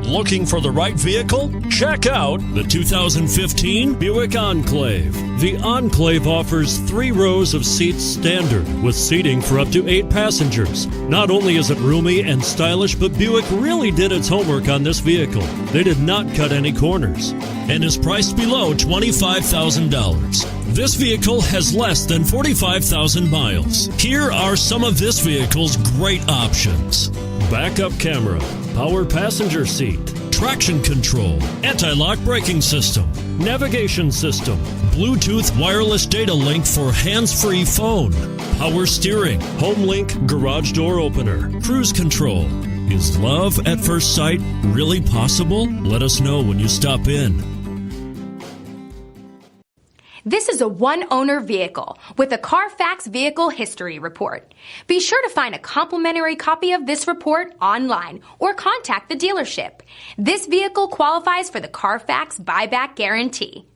Looking for the right vehicle? Check out the 2015 Buick Enclave. The Enclave offers 3 rows of seats standard with seating for up to 8 passengers. Not only is it roomy and stylish, but Buick really did its homework on this vehicle. They did not cut any corners and is priced below $25,000. This vehicle has less than 45,000 miles. Here are some of this vehicle's great options: backup camera, power passenger seat, traction control, anti-lock braking system, navigation system, Bluetooth wireless data link for hands-free phone, power steering, home link garage door opener, cruise control. Is love at first sight really possible? Let us know when you stop in. This is a one-owner vehicle with a CARFAX Vehicle History Report. Be sure to find a complimentary copy of this report online or contact the dealership. This vehicle qualifies for the CARFAX Buyback Guarantee.